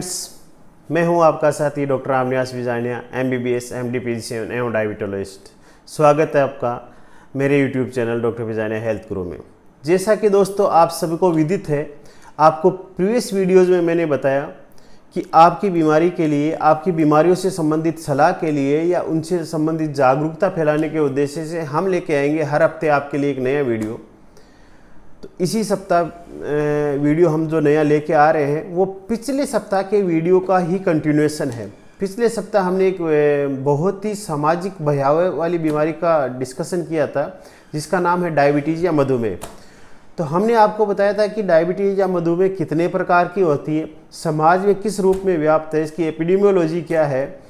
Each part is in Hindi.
मैं हूं आपका साथी डॉक्टर आमनियास विजानिया, MBBS MD फिजिशियन एवं डायबिटोलॉजिस्ट। स्वागत है आपका मेरे यूट्यूब चैनल डॉक्टर विजानिया हेल्थ गुरु में। जैसा कि दोस्तों आप सभी को विदित है, आपको प्रीवियस वीडियोस में मैंने बताया कि आपकी बीमारी के लिए, आपकी बीमारियों से संबंधित सलाह के लिए या उनसे संबंधित जागरूकता फैलाने के उद्देश्य से हम लेके आएंगे हर हफ्ते आपके लिए एक नया वीडियो। तो इसी सप्ताह वीडियो हम जो नया लेके आ रहे हैं वो पिछले सप्ताह के वीडियो का ही कंटिन्यूएशन है। पिछले सप्ताह हमने एक बहुत ही सामाजिक भयावह वाली बीमारी का डिस्कशन किया था जिसका नाम है डायबिटीज़ या मधुमेह। तो हमने आपको बताया था कि डायबिटीज़ या मधुमेह कितने प्रकार की होती है, समाज में किस रूप में व्याप्त है, इसकी एपिडेमियोलॉजी क्या है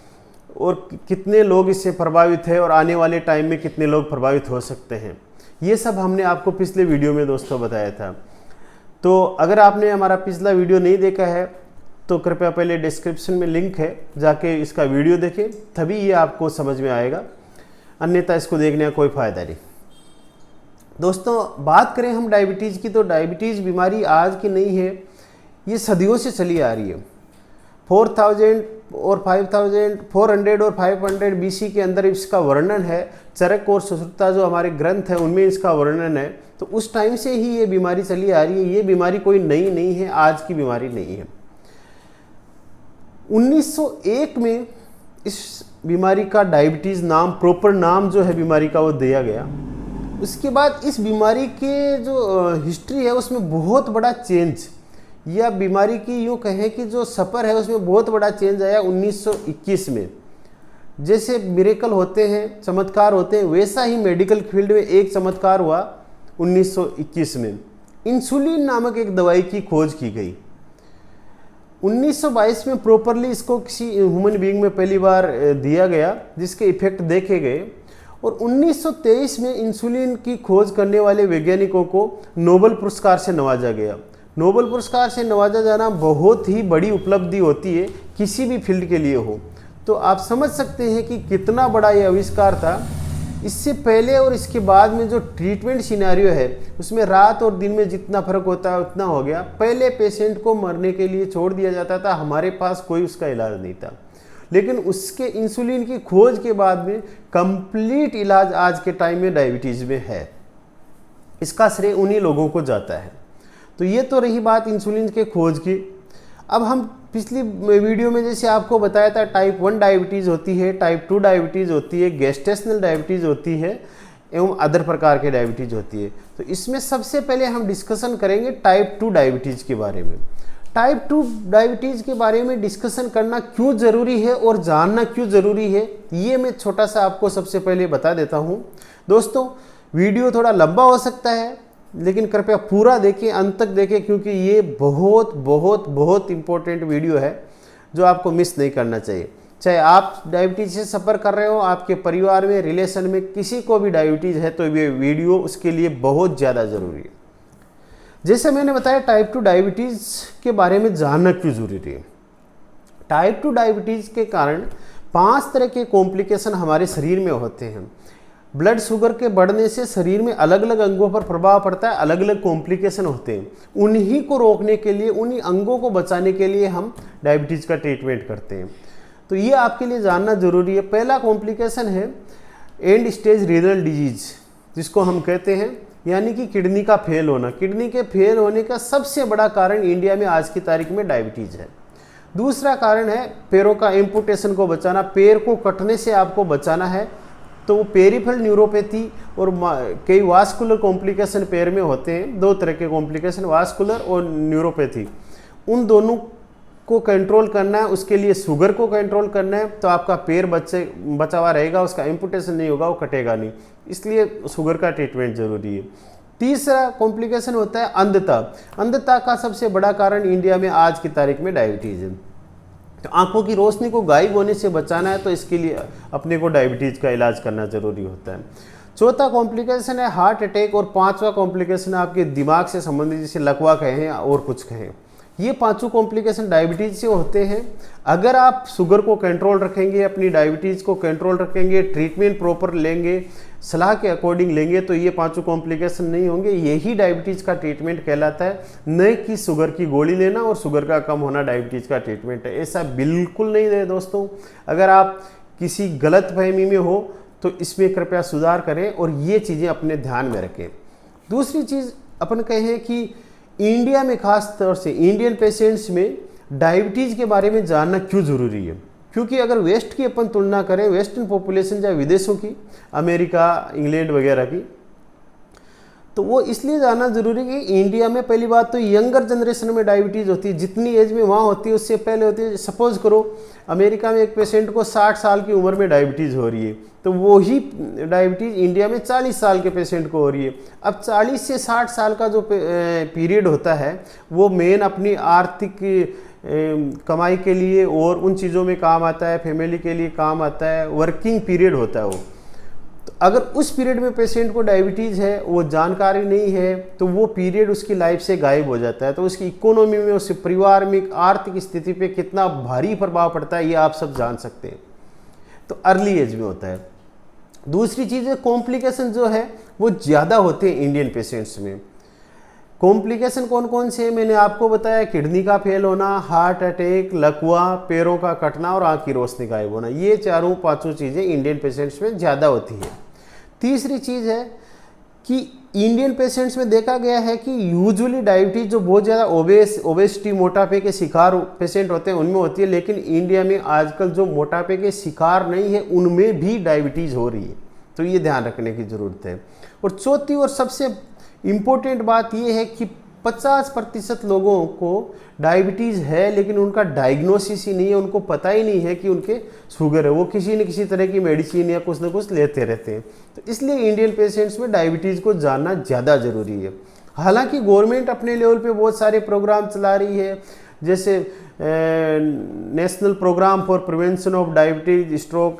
और कितने लोग इससे प्रभावित हैं और आने वाले टाइम में कितने लोग प्रभावित हो सकते हैं। ये सब हमने आपको पिछले वीडियो में दोस्तों बताया था। तो अगर आपने हमारा पिछला वीडियो नहीं देखा है तो कृपया पहले डिस्क्रिप्शन में लिंक है, जाके इसका वीडियो देखें, तभी ये आपको समझ में आएगा, अन्यथा इसको देखने का कोई फ़ायदा नहीं। दोस्तों बात करें हम डायबिटीज़ की, तो डायबिटीज़ बीमारी आज की नहीं है, ये सदियों से चली आ रही है। 4000 और 5400 और 500 BC के अंदर इसका वर्णन है। चरक और सुश्रुता जो हमारे ग्रंथ हैं उनमें इसका वर्णन है। तो उस टाइम से ही ये बीमारी चली आ रही है। ये बीमारी कोई नई नहीं है, आज की बीमारी नहीं है। 1901 में इस बीमारी का डायबिटीज़ नाम, प्रॉपर नाम जो है बीमारी का वो दिया गया। उसके बाद इस बीमारी के जो हिस्ट्री है उसमें बहुत बड़ा चेंज, या बीमारी की यूँ कहें कि जो सफ़र है उसमें बहुत बड़ा चेंज आया 1921 में। जैसे मिरेकल होते हैं, चमत्कार होते हैं, वैसा ही मेडिकल फील्ड में एक चमत्कार हुआ 1921 में। इंसुलिन नामक एक दवाई की खोज की गई। 1922 में प्रॉपरली इसको किसी ह्यूमन बीइंग में पहली बार दिया गया, जिसके इफेक्ट देखे गए। और 1923 में इंसुलिन की खोज करने वाले वैज्ञानिकों को नोबेल पुरस्कार से नवाजा गया। नोबेल पुरस्कार से नवाजा जाना बहुत ही बड़ी उपलब्धि होती है, किसी भी फील्ड के लिए हो। तो आप समझ सकते हैं कि कितना बड़ा ये आविष्कार था। इससे पहले और इसके बाद में जो ट्रीटमेंट सिनेरियो है उसमें रात और दिन में जितना फर्क होता है उतना हो गया। पहले पेशेंट को मरने के लिए छोड़ दिया जाता था, हमारे पास कोई उसका इलाज नहीं था। लेकिन उसके इंसुलिन की खोज के बाद में कंप्लीट इलाज आज के टाइम में डायबिटीज़ में है। इसका श्रेय उन्हीं लोगों को जाता है। तो ये तो रही बात इंसुलिन के खोज की। अब हम पिछली वीडियो में जैसे आपको बताया था, टाइप 1 डायबिटीज़ होती है, टाइप 2 डायबिटीज़ होती है, गेस्टेशनल डायबिटीज़ होती है एवं अदर प्रकार के डायबिटीज़ होती है। तो इसमें सबसे पहले हम डिस्कशन करेंगे टाइप 2 डायबिटीज़ के बारे में। टाइप 2 डायबिटीज़ के बारे में डिस्कशन करना क्यों ज़रूरी है और जानना क्यों ज़रूरी है, ये मैं छोटा सा आपको सबसे पहले बता देता हूँ। दोस्तों वीडियो थोड़ा लंबा हो सकता है, लेकिन कृपया पूरा देखें, अंत तक देखें, क्योंकि ये बहुत बहुत बहुत इम्पोर्टेंट वीडियो है जो आपको मिस नहीं करना चाहिए। चाहे आप डायबिटीज़ से सफ़र कर रहे हो, आपके परिवार में, रिलेशन में किसी को भी डायबिटीज़ है, तो ये वीडियो उसके लिए बहुत ज़्यादा ज़रूरी है। जैसे मैंने बताया टाइप 2 डायबिटीज़ के बारे में जानना क्यों ज़रूरी है। टाइप 2 डायबिटीज़ के कारण 5 तरह के कॉम्प्लिकेशन हमारे शरीर में होते हैं। ब्लड शुगर के बढ़ने से शरीर में अलग अलग अंगों पर प्रभाव पड़ता है, अलग अलग कॉम्प्लिकेशन होते हैं। उन्हीं को रोकने के लिए, उन्हीं अंगों को बचाने के लिए हम डायबिटीज़ का ट्रीटमेंट करते हैं। तो ये आपके लिए जानना ज़रूरी है। पहला कॉम्प्लिकेशन है एंड स्टेज रीनल डिजीज, जिसको हम कहते हैं, यानी कि किडनी का फेल होना। किडनी के फेल होने का सबसे बड़ा कारण इंडिया में आज की तारीख में डायबिटीज़ है। दूसरा कारण है पैरों का एम्पुटेशन को बचाना, पैर को कटने से आपको बचाना है। तो वो पेरिफेरल न्यूरोपैथी और कई वास्कुलर कॉम्प्लिकेशन पैर में होते हैं। 2 तरह के कॉम्प्लिकेशन, वास्कुलर और न्यूरोपैथी, उन दोनों को कंट्रोल करना है। उसके लिए शुगर को कंट्रोल करना है, तो आपका पैर बचा हुआ रहेगा, उसका एम्पुटेशन नहीं होगा, वो कटेगा नहीं, इसलिए शुगर का ट्रीटमेंट जरूरी है। तीसरा कॉम्प्लिकेशन होता है अंधता। अंधता का सबसे बड़ा कारण इंडिया में आज की तारीख में डायबिटीज़ है। तो आंखों की रोशनी को गायब होने से बचाना है, तो इसके लिए अपने को डायबिटीज़ का इलाज करना ज़रूरी होता है। चौथा कॉम्प्लिकेशन है हार्ट अटैक, और 5वां कॉम्प्लिकेशन है आपके दिमाग से संबंधित, जिसे लकवा कहें और कुछ कहें। ये पांचों कॉम्प्लिकेशन डायबिटीज से होते हैं। अगर आप शुगर को कंट्रोल रखेंगे, अपनी डायबिटीज को कंट्रोल रखेंगे, ट्रीटमेंट प्रॉपर लेंगे, सलाह के अकॉर्डिंग लेंगे, तो ये पांचों कॉम्प्लिकेशन नहीं होंगे। यही डायबिटीज का ट्रीटमेंट कहलाता है, न कि शुगर की गोली लेना और शुगर का कम होना डायबिटीज का ट्रीटमेंट है। ऐसा बिल्कुल नहीं है दोस्तों। अगर आप किसी गलत फहमी में हो तो इसमें कृपया सुधार करें और ये चीज़ें अपने ध्यान में रखें। दूसरी चीज़ अपन कहें कि इंडिया में खास तौर से इंडियन पेशेंट्स में डायबिटीज़ के बारे में जानना क्यों ज़रूरी है, क्योंकि अगर वेस्ट की अपन तुलना करें, वेस्टर्न पॉपुलेशन या विदेशों की, अमेरिका, इंग्लैंड वगैरह की, तो वो इसलिए जानना जरूरी है कि इंडिया में पहली बात तो यंगर जनरेशन में डायबिटीज़ होती है, जितनी एज में वहाँ होती है उससे पहले होती है। सपोज करो अमेरिका में एक पेशेंट को 60 साल की उम्र में डायबिटीज़ हो रही है, तो वही डायबिटीज़ इंडिया में 40 साल के पेशेंट को हो रही है। अब 40 से 60 साल का जो पीरियड होता है वो मेन अपनी आर्थिक कमाई के लिए और उन चीज़ों में काम आता है, फैमिली के लिए काम आता है, वर्किंग पीरियड होता है वो। तो अगर उस पीरियड में पेशेंट को डायबिटीज़ है, वो जानकारी नहीं है, तो वो पीरियड उसकी लाइफ से गायब हो जाता है। तो उसकी इकोनॉमी में, उसके परिवार में, आर्थिक स्थिति पे कितना भारी प्रभाव पड़ता है ये आप सब जान सकते हैं। तो अर्ली एज में होता है। दूसरी चीज़ है कॉम्प्लिकेशन जो है वो ज़्यादा होते हैं इंडियन पेशेंट्स में। कॉम्प्लिकेशन कौन कौन से हैं मैंने आपको बताया, किडनी का फेल होना, हार्ट अटैक, लकवा, पैरों का कटना और आँख की रोशनी गायब होना। ये चारों पांचों चीज़ें इंडियन पेशेंट्स में ज़्यादा होती है। तीसरी चीज़ है कि इंडियन पेशेंट्स में देखा गया है कि यूजुअली डायबिटीज़ जो बहुत ज़्यादा ओबेसिटी, मोटापे के शिकार पेशेंट होते हैं उनमें होती है, लेकिन इंडिया में आजकल जो मोटापे के शिकार नहीं है उनमें भी डायबिटीज़ हो रही है। तो ये ध्यान रखने की ज़रूरत है। और चौथी और सबसे इम्पोर्टेंट बात यह है कि 50% लोगों को डायबिटीज़ है लेकिन उनका डायग्नोसिस ही नहीं है, उनको पता ही नहीं है कि उनके शुगर है। वो किसी न किसी तरह की मेडिसिन या कुछ न कुछ लेते रहते हैं। तो इसलिए इंडियन पेशेंट्स में डायबिटीज़ को जानना ज़्यादा ज़रूरी है। हालांकि गवर्नमेंट अपने लेवल पे बहुत सारे प्रोग्राम चला रही है, जैसे national programme for prevention of diabetes, stroke,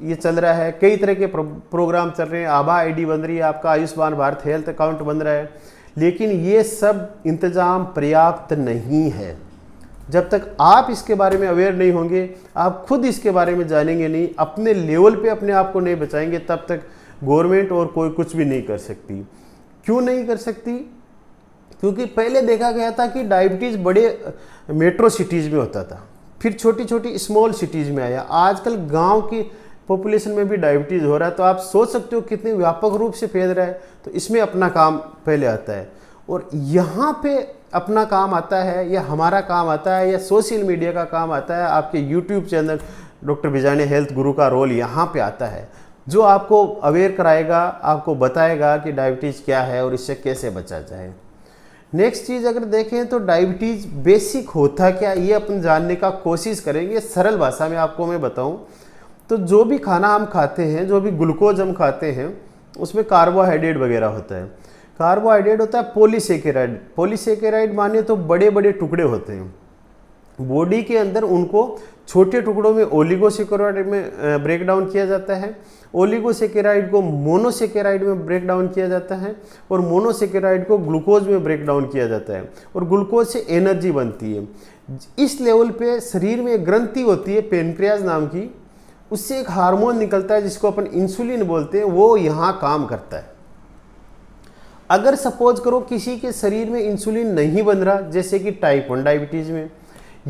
ये चल रहा है। कई तरह के प्रोग्राम चल रहे हैं। आभा आईडी बन रही है, आपका आयुष्मान भारत हेल्थ अकाउंट बन रहा है, लेकिन ये सब इंतजाम पर्याप्त नहीं है। जब तक आप इसके बारे में अवेयर नहीं होंगे, आप खुद इसके बारे में जानेंगे नहीं, अपने लेवल पे अपने आप को नहीं बचाएंगे, तब तक गवर्नमेंट और कोई कुछ भी नहीं कर सकती। क्यों नहीं कर सकती? क्योंकि पहले देखा गया था कि डायबिटीज़ बड़े मेट्रो सिटीज़ में होता था, फिर छोटी छोटी स्मॉल सिटीज़ में आया। आजकल गाँव की पॉपुलेशन में भी डायबिटीज़ हो रहा है। तो आप सोच सकते हो कितने व्यापक रूप से फैल रहा है। तो इसमें अपना काम पहले आता है, और यहाँ पे अपना काम आता है, या हमारा काम आता है, या सोशल मीडिया का काम आता है। आपके YouTube channel doctor Bijani health गुरु का रोल यहाँ पे आता है, जो आपको अवेयर कराएगा, आपको बताएगा कि डायबिटीज़ क्या है और इससे कैसे बचा जाए। नेक्स्ट चीज़ अगर देखें तो डायबिटीज़ बेसिक होता क्या, ये अपन जानने का कोशिश करेंगे। सरल भाषा में आपको मैं बताऊं तो जो भी खाना हम खाते हैं, जो भी ग्लूकोज हम खाते हैं, उसमें कार्बोहाइड्रेट वगैरह होता है। कार्बोहाइड्रेट होता है पॉलीसेकेराइड। पॉलीसेकेराइड माने तो बड़े बड़े टुकड़े होते हैं। बॉडी के अंदर उनको छोटे टुकड़ों में ओलिगोसेकेराइड में ब्रेक डाउन किया जाता है। ओलिगोसेकेराइड को मोनोसेकेराइड में ब्रेक डाउन किया जाता है, और मोनोसेकेराइड को ग्लूकोज में ब्रेक डाउन किया जाता है, और ग्लूकोज से एनर्जी बनती है। इस लेवल पे शरीर में एक ग्रंथि होती है पेनक्रियाज नाम की, उससे एक हार्मोन निकलता है जिसको अपन इंसुलिन बोलते हैं, वो यहाँ काम करता है। अगर सपोज करो किसी के शरीर में इंसुलिन नहीं बन रहा, जैसे कि टाइप 1 डायबिटीज़ में,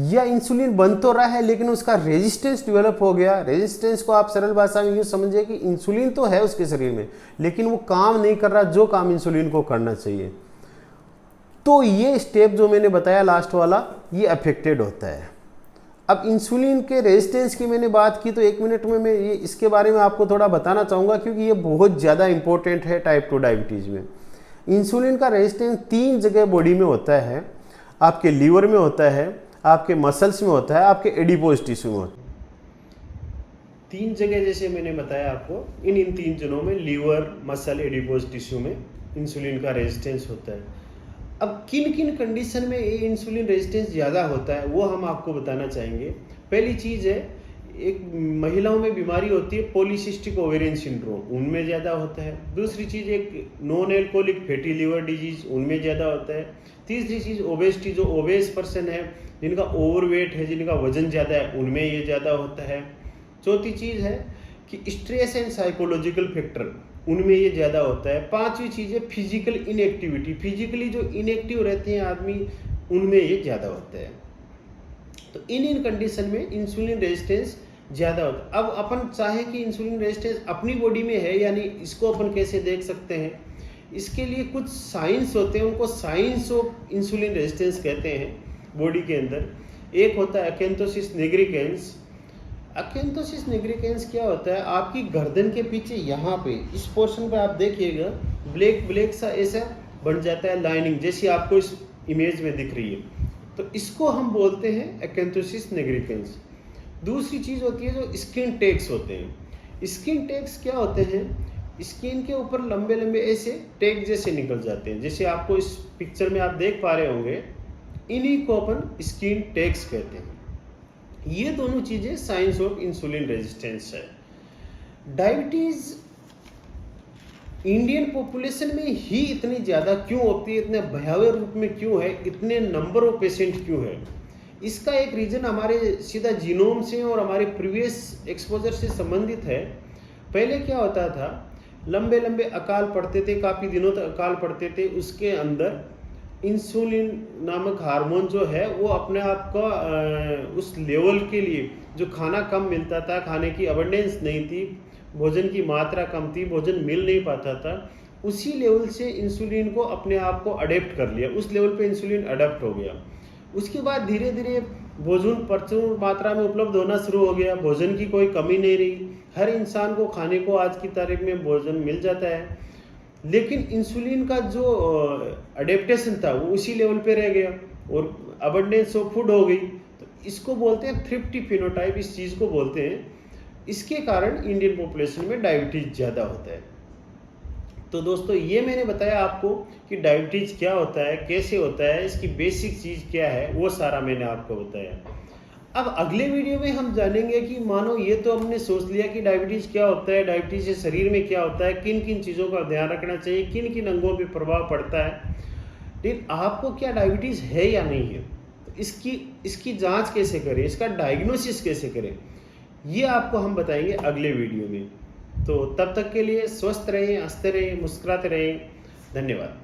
या इंसुलिन बन तो रहा है लेकिन उसका रेजिस्टेंस डेवलप हो गया। रेजिस्टेंस को आप सरल भाषा में यूँ समझिए कि इंसुलिन तो है उसके शरीर में लेकिन वो काम नहीं कर रहा जो काम इंसुलिन को करना चाहिए, तो ये स्टेप जो मैंने बताया लास्ट वाला, ये अफेक्टेड होता है। अब इंसुलिन के रेजिस्टेंस की मैंने बात की, तो 1 मिनट में मैं ये इसके बारे में आपको थोड़ा बताना चाहूँगा, क्योंकि ये बहुत ज़्यादा इंपॉर्टेंट है टाइप 2 डायबिटीज़ में। इंसुलिन का रेजिस्टेंस 3 जगह बॉडी में होता है। आपके लीवर में होता है, आपके मसल्स में होता है, आपके एडिपोज टिश्यू में होता है। 3 जगह जैसे मैंने बताया आपको, इन 3 जनों में, लीवर, मसल, एडिपोज टिश्यू में इंसुलिन का रेजिस्टेंस होता है। अब किन किन कंडीशन में ये इंसुलिन रेजिस्टेंस ज़्यादा होता है वो हम आपको बताना चाहेंगे। पहली चीज़ है, एक महिलाओं में बीमारी होती है पॉलीसिस्टिक ओवेरियन सिंड्रोम, उनमें ज़्यादा होता है। दूसरी चीज़ एक non alcoholic fatty liver disease, उनमें ज़्यादा होता है। तीसरी चीज़ ओबेसिटी, जो ओबेस पर्सन है, जिनका ओवरवेट है, जिनका वजन ज़्यादा है, उनमें ये ज़्यादा होता है। चौथी चीज़ है कि स्ट्रेस एंड साइकोलॉजिकल फैक्टर, उनमें ये ज़्यादा होता है। पांचवी चीज़ है फिजिकल इनएक्टिविटी, फिजिकली जो इनएक्टिव रहते हैं आदमी, उनमें ये ज़्यादा होता है। तो इन कंडीशन में इंसुलिन रेजिस्टेंस ज़्यादा होता है। अब अपन चाहें कि इंसुलिन रेजिस्टेंस अपनी बॉडी में है यानी इसको अपन कैसे देख सकते हैं, इसके लिए कुछ साइंस होते हैं, उनको साइंस ऑफ इंसुलिन रेजिस्टेंस कहते हैं बॉडी के अंदर। एक होता है अकेंथोसिस निग्रिकेंस। अकेंथोसिस निग्रिकेंस क्या होता है, आपकी गर्दन के पीछे यहाँ पे इस पोर्शन पे आप देखिएगा ब्लैक ब्लैक सा ऐसा बन जाता है लाइनिंग, जैसी आपको इस इमेज में दिख रही है। तो इसको हम बोलते हैं अकेंथोसिस निग्रिकेंस। दूसरी चीज़ होती है जो स्किन टैग्स होते हैं। स्किन टैग्स क्या होते हैं, स्किन के ऊपर लंबे लंबे ऐसे टैग जैसे निकल जाते हैं, जैसे आपको इस पिक्चर में आप देख पा रहे होंगे, इन्हीं को अपन स्किन टैग्स कहते हैं। ये दोनों चीज़ें साइंस ऑफ इंसुलिन रेजिस्टेंस है। डायबिटीज़ इंडियन पॉपुलेशन में ही इतनी ज़्यादा क्यों होती है, इतने भयावह रूप में क्यों है, इतने नंबर ऑफ पेशेंट क्यों है, इसका एक रीज़न हमारे सीधा जीनोम से और हमारे प्रीवियस एक्सपोजर से संबंधित है। पहले क्या होता था, लंबे लंबे अकाल पड़ते थे, काफ़ी दिनों तक अकाल पड़ते थे, उसके अंदर इंसुलिन नामक हार्मोन जो है वो अपने आप का उस लेवल के लिए, जो खाना कम मिलता था, खाने की अबंडेंस नहीं थी, भोजन की मात्रा कम थी, भोजन मिल नहीं पाता था, उसी लेवल से इंसुलिन को अपने आप को अडेप्ट कर लिया, उस लेवल पे इंसुलिन अडेप्ट हो गया। उसके बाद धीरे धीरे भोजन प्रचुर मात्रा में उपलब्ध होना शुरू हो गया, भोजन की कोई कमी नहीं रही, हर इंसान को खाने को आज की तारीख में भोजन मिल जाता है। लेकिन इंसुलिन का जो अडेप्टेशन था वो उसी लेवल पे रह गया और अबंडेंस ऑफ फूड हो गई। तो इसको बोलते हैं थ्रिफ्टी फिनोटाइप, इस चीज़ को बोलते हैं। इसके कारण इंडियन पॉपुलेशन में डायबिटीज़ ज़्यादा होता है। तो दोस्तों ये मैंने बताया आपको कि डायबिटीज़ क्या होता है, कैसे होता है, इसकी बेसिक चीज़ क्या है, वो सारा मैंने आपको बताया। अब अगले वीडियो में हम जानेंगे कि मानो ये तो हमने सोच लिया कि डायबिटीज़ क्या होता है, डायबिटीज़ से शरीर में क्या होता है, किन किन चीज़ों का ध्यान रखना चाहिए, किन किन अंगों पे प्रभाव पड़ता है, लेकिन आपको क्या डायबिटीज़ है या नहीं है, तो इसकी जांच कैसे करें, इसका डायग्नोसिस कैसे करें, ये आपको हम बताएंगे अगले वीडियो में। तो तब तक के लिए स्वस्थ रहें, हंसते रहें, मुस्कुराते रहें। धन्यवाद।